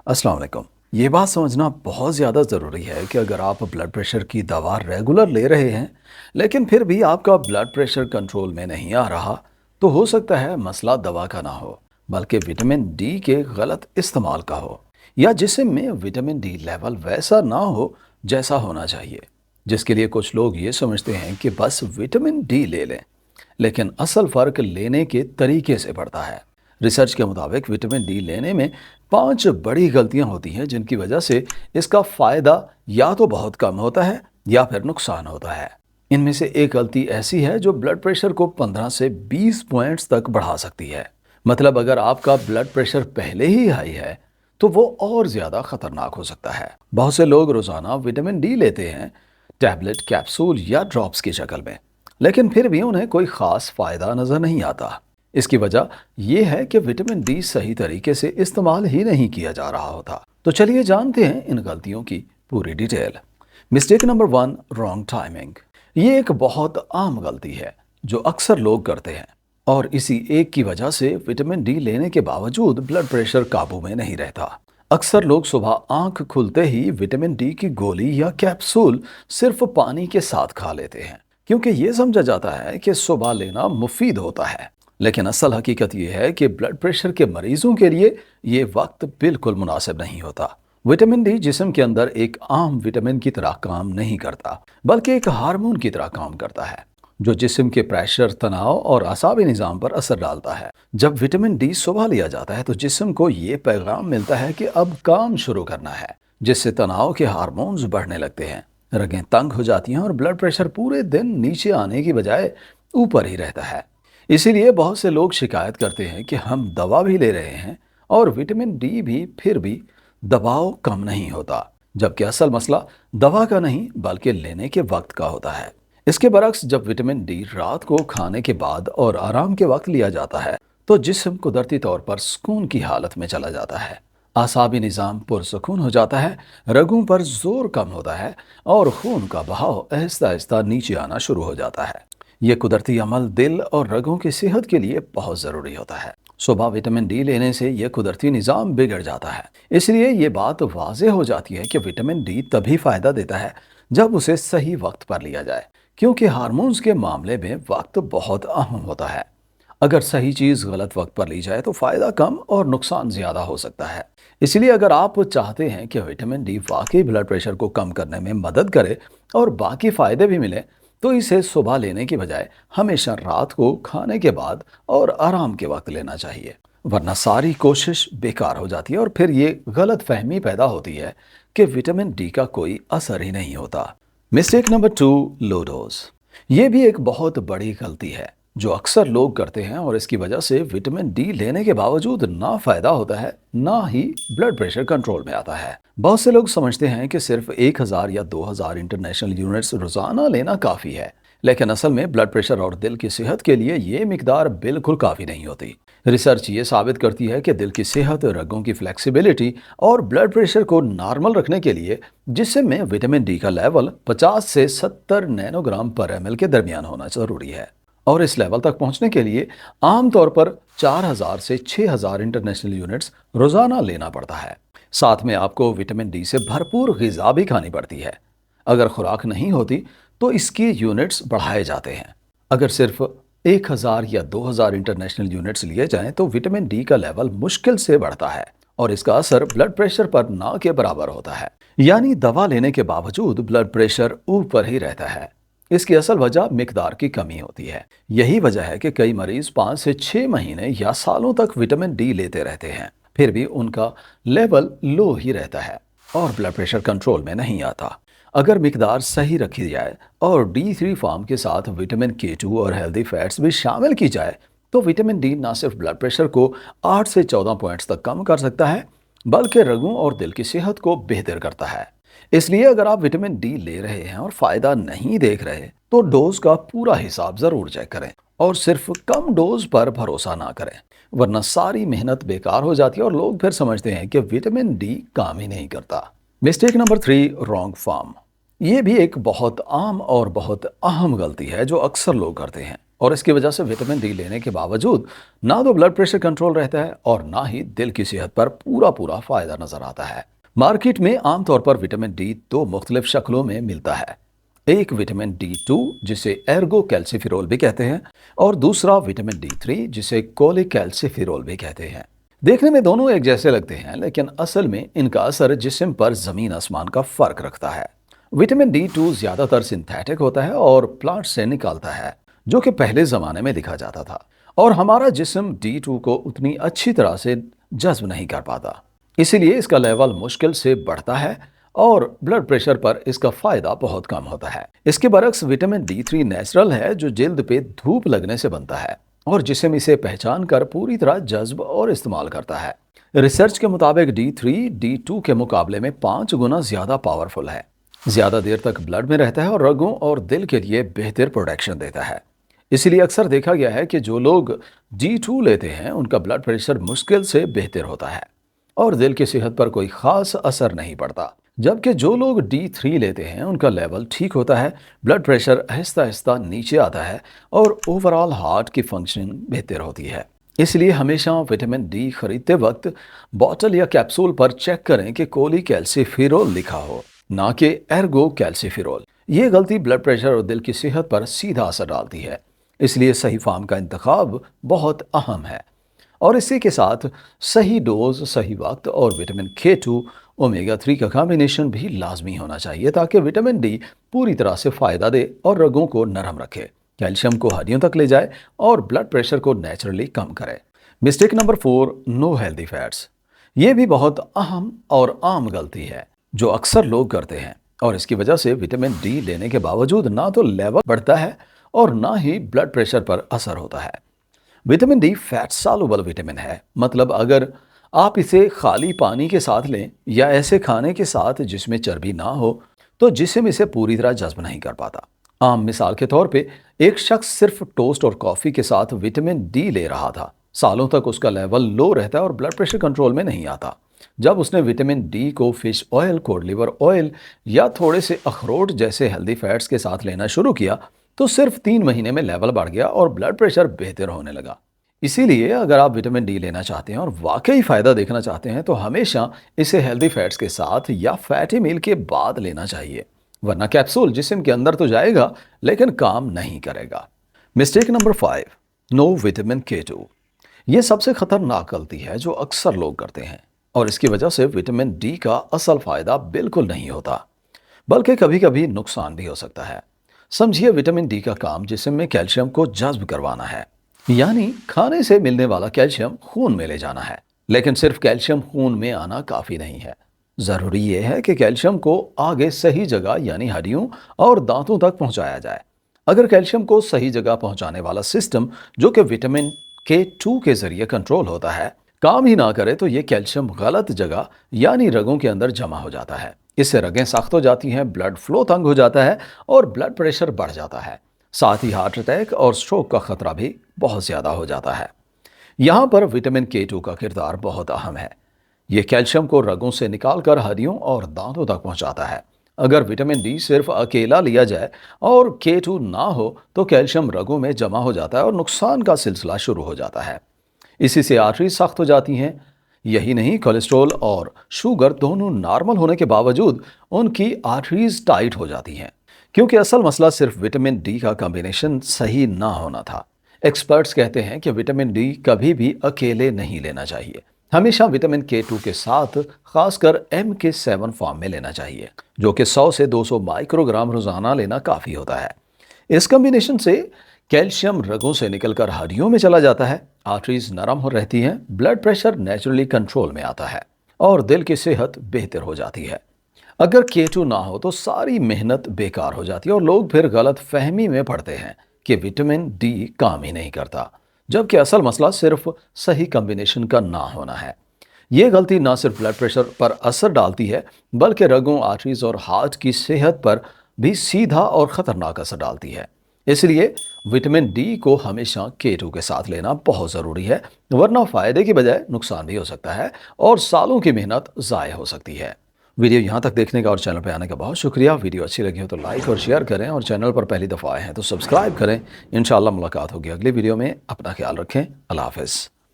अस्सलाम वालेकुम। ये बात समझना बहुत ज़्यादा ज़रूरी है कि अगर आप ब्लड प्रेशर की दवा रेगुलर ले रहे हैं, लेकिन फिर भी आपका ब्लड प्रेशर कंट्रोल में नहीं आ रहा, तो हो सकता है मसला दवा का ना हो, बल्कि विटामिन डी के गलत इस्तेमाल का हो, या जिस्म में विटामिन डी लेवल वैसा ना हो जैसा होना चाहिए। जिसके लिए कुछ लोग ये समझते हैं कि बस विटामिन डी ले लें, लेकिन असल फ़र्क लेने के तरीके से पड़ता है। रिसर्च के मुताबिक विटामिन डी लेने में 5 बड़ी गलतियां होती हैं, जिनकी वजह से इसका फ़ायदा या तो बहुत कम होता है या फिर नुकसान होता है। इनमें से एक गलती ऐसी है जो ब्लड प्रेशर को 15 से 20 पॉइंट्स तक बढ़ा सकती है। मतलब अगर आपका ब्लड प्रेशर पहले ही हाई है, तो वो और ज़्यादा खतरनाक हो सकता है। बहुत से लोग रोज़ाना विटामिन डी लेते हैं, टैबलेट, कैप्सूल या ड्रॉप्स की शक्ल में, लेकिन फिर भी उन्हें कोई ख़ास फ़ायदा नज़र नहीं आता। इसकी वजह यह है कि विटामिन डी सही तरीके से इस्तेमाल ही नहीं किया जा रहा होता। तो चलिए जानते हैं इन गलतियों की पूरी detail. Mistake number 1, wrong timing. ये एक बहुत आम गलती है जो अक्सर लोग करते हैं, और इसी एक की वजह से विटामिन डी लेने के बावजूद ब्लड प्रेशर काबू में नहीं रहता। अक्सर लोग सुबह आंख खुलते ही विटामिन डी की गोली या कैप्सूल सिर्फ पानी के साथ खा लेते हैं, क्योंकि ये समझा जाता है कि सुबह लेना मुफीद होता है। लेकिन असल हकीकत यह है कि ब्लड प्रेशर के मरीजों के लिए ये वक्त बिल्कुल मुनासिब नहीं होता। विटामिन डी जिस्म के अंदर एक आम विटामिन की तरह काम नहीं करता, बल्कि एक हार्मोन की तरह काम करता है, जो जिस्म के प्रेशर, तनाव और असाबी निज़ाम पर असर डालता है। जब विटामिन डी सुबह लिया जाता है तो जिस्म को ये पैगाम मिलता है कि अब काम शुरू करना है, जिससे तनाव के हार्मोन्स बढ़ने लगते हैं, रगें तंग हो जाती हैं और ब्लड प्रेशर पूरे दिन नीचे आने की बजाय ऊपर ही रहता है। इसीलिए बहुत से लोग शिकायत करते हैं कि हम दवा भी ले रहे हैं और विटामिन डी भी, फिर भी दबाव कम नहीं होता, जबकि असल मसला दवा का नहीं बल्कि लेने के वक्त का होता है। इसके बरक्स जब विटामिन डी रात को खाने के बाद और आराम के वक्त लिया जाता है तो जिस्म कुदरती तौर पर सुकून की हालत में चला जाता है। आसाबी निज़ाम पुरसुकून हो जाता है, रगों पर जोर कम होता है और खून का बहाव आहिस्ता आहिस्ता नीचे आना शुरू हो जाता है। ये कुदरती अमल दिल और रगों की सेहत के लिए बहुत ज़रूरी होता है। सुबह विटामिन डी लेने से यह कुदरती निज़ाम बिगड़ जाता है। इसलिए ये बात वाज़ेह हो जाती है कि विटामिन डी तभी फ़ायदा देता है जब उसे सही वक्त पर लिया जाए, क्योंकि हार्मोन्स के मामले में वक्त बहुत अहम होता है। अगर सही चीज़ गलत वक्त पर ली जाए तो फ़ायदा कम और नुकसान ज़्यादा हो सकता है। इसलिए अगर आप चाहते हैं कि विटामिन डी वाकई ब्लड प्रेशर को कम करने में मदद करे और बाकी फ़ायदे भी मिले, तो इसे सुबह लेने की बजाय हमेशा रात को खाने के बाद और आराम के वक्त लेना चाहिए, वरना सारी कोशिश बेकार हो जाती है और फिर ये गलत फहमी पैदा होती है कि विटामिन डी का कोई असर ही नहीं होता। Mistake number 2, low dose. ये भी एक बहुत बड़ी गलती है जो अक्सर लोग करते हैं, और इसकी वजह से विटामिन डी लेने के बावजूद ना फायदा होता है ना ही ब्लड प्रेशर कंट्रोल में आता है। बहुत से लोग समझते हैं कि सिर्फ 1000 या 2000 इंटरनेशनल यूनिट्स रोजाना लेना काफ़ी है, लेकिन असल में ब्लड प्रेशर और दिल की सेहत के लिए ये मिकदार बिल्कुल काफ़ी नहीं होती। रिसर्च ये साबित करती है कि दिल की सेहत, रगों की फ्लेक्सिबिलिटी और ब्लड प्रेशर को नॉर्मल रखने के लिए जिस्म में विटामिन डी का लेवल 50 से 70 नैनोग्राम पर ml के दरमियान होना ज़रूरी है, और इस लेवल तक पहुंचने के लिए आमतौर पर 4000 से 6000 इंटरनेशनल यूनिट्स रोजाना लेना पड़ता है। साथ में आपको विटामिन डी से भरपूर ग़िज़ा भी खानी पड़ती है। अगर खुराक नहीं होती तो इसकी यूनिट्स बढ़ाए जाते हैं। अगर सिर्फ 1000 या 2000 इंटरनेशनल यूनिट्स लिए जाएं तो विटामिन डी का लेवल मुश्किल से बढ़ता है, और इसका असर ब्लड प्रेशर पर ना के बराबर होता है। यानी दवा लेने के बावजूद ब्लड प्रेशर ऊपर ही रहता है। इसकी असल वजह मिकदार की कमी होती है। यही वजह है कि कई मरीज 5 से 6 महीने या सालों तक विटामिन डी लेते रहते हैं, फिर भी उनका लेवल लो ही रहता है और ब्लड प्रेशर कंट्रोल में नहीं आता। अगर मिकदार सही रखी जाए और D3 फॉर्म के साथ विटामिन K2 और हेल्दी फैट्स भी शामिल की जाए तो विटामिन डी न सिर्फ ब्लड प्रेशर को 8 से 14 पॉइंट्स तक कम कर सकता है, बल्कि रगों और दिल की सेहत को बेहतर करता है। इसलिए अगर आप विटामिन डी ले रहे हैं और फायदा नहीं देख रहे तो डोज का पूरा हिसाब जरूर चेक करें और सिर्फ कम डोज पर भरोसा ना करें, वरना सारी मेहनत बेकार हो जाती है और लोग फिर समझते हैं कि विटामिन डी काम ही नहीं करता। Mistake number 3, wrong form. ये भी एक बहुत आम और बहुत अहम गलती है जो अक्सर लोग करते हैं, और इसकी वजह से विटामिन डी लेने के बावजूद ना तो ब्लड प्रेशर कंट्रोल रहता है और ना ही दिल की सेहत पर पूरा पूरा फायदा नजर आता है। मार्केट में आमतौर पर विटामिन डी दो मुख्तलिफ शक्लों में मिलता है। एक विटामिन D2 जिसे एर्गो कैल्सिफेरॉल भी कहते हैं और दूसरा विटामिन D3 जिसे कोलिक कैल्सिफेरॉल भी कहते हैं। देखने में दोनों एक जैसे लगते हैं, लेकिन असल में इनका असर जिस्म पर जमीन आसमान का फर्क रखता है। विटामिन D2 ज्यादातर सिंथेटिक होता है और प्लांट से निकलता है, जो कि पहले जमाने में देखा जाता था, और हमारा जिस्म D2 को उतनी अच्छी तरह से जज्ब नहीं कर पाता। इसीलिए इसका लेवल मुश्किल से बढ़ता है और ब्लड प्रेशर पर इसका फायदा बहुत कम होता है। इसके बरक्स विटामिन D3 नेचुरल है, जो जल्द पे धूप लगने से बनता है और जिस्म इसे पहचान कर पूरी तरह जज्ब और इस्तेमाल करता है। रिसर्च के मुताबिक D3 D2 के मुकाबले में 5 गुना ज्यादा पावरफुल है, ज्यादा देर तक ब्लड में रहता है और रगों और दिल के लिए बेहतर प्रोटेक्शन देता है। इसलिए अक्सर देखा गया है कि जो लोग D2 लेते हैं उनका ब्लड प्रेशर मुश्किल से बेहतर होता है और दिल की सेहत पर कोई खास असर नहीं पड़ता, जबकि जो लोग D3 लेते हैं उनका लेवल ठीक होता है, ब्लड प्रेशर आहिस्ता आहिस्ता नीचे आता है और ओवरऑल हार्ट की फंक्शनिंग बेहतर होती है। इसलिए हमेशा विटामिन डी खरीदते वक्त बॉटल या कैप्सूल पर चेक करें कि कोलिक कैल्सिफेरॉल लिखा हो, ना कि एर्गो कैल्सिफेरॉल। ये गलती ब्लड प्रेशर और दिल की सेहत पर सीधा असर डालती है। इसलिए सही फार्म का इंतखाब बहुत अहम है और इसी के साथ सही डोज, सही वक्त और विटामिन K2 ओमेगा 3 का कॉम्बिनेशन भी लाजमी होना चाहिए, ताकि विटामिन डी पूरी तरह से फायदा दे और रगों को नरम रखे, कैल्शियम को हड्डियों तक ले जाए और ब्लड प्रेशर को नेचुरली कम करे। Mistake number 4, no healthy fats. ये भी बहुत अहम और आम गलती है जो अक्सर लोग करते हैं और इसकी वजह से विटामिन डी लेने के बावजूद ना तो लेवल बढ़ता है और ना ही ब्लड प्रेशर पर असर होता है। Vitamin D fat soluble vitamin है, मतलब अगर आप इसे खाली पानी के साथ लें या ऐसे खाने के साथ जिसमें चर्बी ना हो तो जिस्म इसे पूरी तरह जज्ब नहीं कर पाता। आम मिसाल के तौर पे एक शख्स सिर्फ टोस्ट और कॉफ़ी के साथ विटामिन डी ले रहा था, सालों तक उसका लेवल लो रहता है और ब्लड प्रेशर कंट्रोल में नहीं आता। जब उसने विटामिन डी को fish oil, code liver oil या थोड़े से अखरोट जैसे हेल्दी फैट्स के साथ लेना शुरू किया तो सिर्फ 3 महीने में लेवल बढ़ गया और ब्लड प्रेशर बेहतर होने लगा। इसीलिए अगर आप विटामिन डी लेना चाहते हैं और वाकई फ़ायदा देखना चाहते हैं तो हमेशा इसे हेल्दी फैट्स के साथ या फैटी मील के बाद लेना चाहिए, वरना कैप्सूल जिस्म के अंदर तो जाएगा लेकिन काम नहीं करेगा। Mistake number 5, no vitamin K2। ये सबसे खतरनाक गलती है जो अक्सर लोग करते हैं और इसकी वजह से विटामिन डी का असल फ़ायदा बिल्कुल नहीं होता, बल्कि कभी कभी नुकसान भी हो सकता है। समझिए, विटामिन डी का काम जिस्म में कैल्शियम को जज्ब करवाना है, यानी खाने से मिलने वाला कैल्शियम खून में ले जाना है। लेकिन सिर्फ कैल्शियम खून में आना काफ़ी नहीं है, ज़रूरी यह है कि कैल्शियम को आगे सही जगह यानी हड्डियों और दांतों तक पहुंचाया जाए। अगर कैल्शियम को सही जगह पहुंचाने वाला सिस्टम, जो कि विटामिन K2 के जरिए कंट्रोल होता है, काम ही ना करे तो ये कैल्शियम गलत जगह यानी रगों के अंदर जमा हो जाता है। इससे रगें सख्त हो जाती हैं, ब्लड फ्लो तंग हो जाता है और ब्लड प्रेशर बढ़ जाता है। साथ ही हार्ट अटैक और स्ट्रोक का खतरा भी बहुत ज़्यादा हो जाता है। यहाँ पर विटामिन K2 का किरदार बहुत अहम है। ये कैल्शियम को रगों से निकालकर हड्डियों और दांतों तक पहुँचाता है। अगर विटामिन डी सिर्फ अकेला लिया जाए और K2 ना हो तो कैल्शियम रगों में जमा हो जाता है और नुकसान का सिलसिला शुरू हो जाता है। इसी से आर्टरीज सख्त हो जाती हैं। यही नहीं, कोलेस्ट्रॉल और शुगर दोनों नॉर्मल होने के बावजूद उनकी आर्टरीज टाइट हो जाती हैं, क्योंकि असल मसला सिर्फ विटामिन डी का कॉम्बिनेशन सही ना होना था। एक्सपर्ट्स कहते हैं कि विटामिन डी कभी भी अकेले नहीं लेना चाहिए, हमेशा विटामिन K2 के साथ खासकर MK7 फॉर्म में लेना चाहिए, जो कि 100 से 200 माइक्रोग्राम रोजाना लेना काफ़ी होता है। इस कॉम्बिनेशन से कैल्शियम रगों से निकलकर हड्डियों में चला जाता है, आर्टरीज नरम हो रहती हैं, ब्लड प्रेशर नेचुरली कंट्रोल में आता है और दिल की सेहत बेहतर हो जाती है। अगर K2 ना हो तो सारी मेहनत बेकार हो जाती है और लोग फिर गलत फहमी में पड़ते हैं कि विटामिन डी काम ही नहीं करता, जबकि असल मसला सिर्फ सही कॉम्बिनेशन का ना होना है। ये गलती ना सिर्फ ब्लड प्रेशर पर असर डालती है, बल्कि रगों, आर्टरीज और हार्ट की सेहत पर भी सीधा और ख़तरनाक असर डालती है। इसलिए विटामिन डी को हमेशा K2 के साथ लेना बहुत ज़रूरी है, वरना फ़ायदे की बजाय नुकसान भी हो सकता है और सालों की मेहनत ज़ाय हो सकती है। वीडियो यहाँ तक देखने का और चैनल पे आने का बहुत शुक्रिया। वीडियो अच्छी लगी हो तो लाइक और शेयर करें, और चैनल पर पहली दफ़ा आए हैं तो सब्सक्राइब करें। इंशाअल्लाह मुलाकात होगी अगली वीडियो में। अपना ख्याल रखें। अल्लाह हाफ़िज़।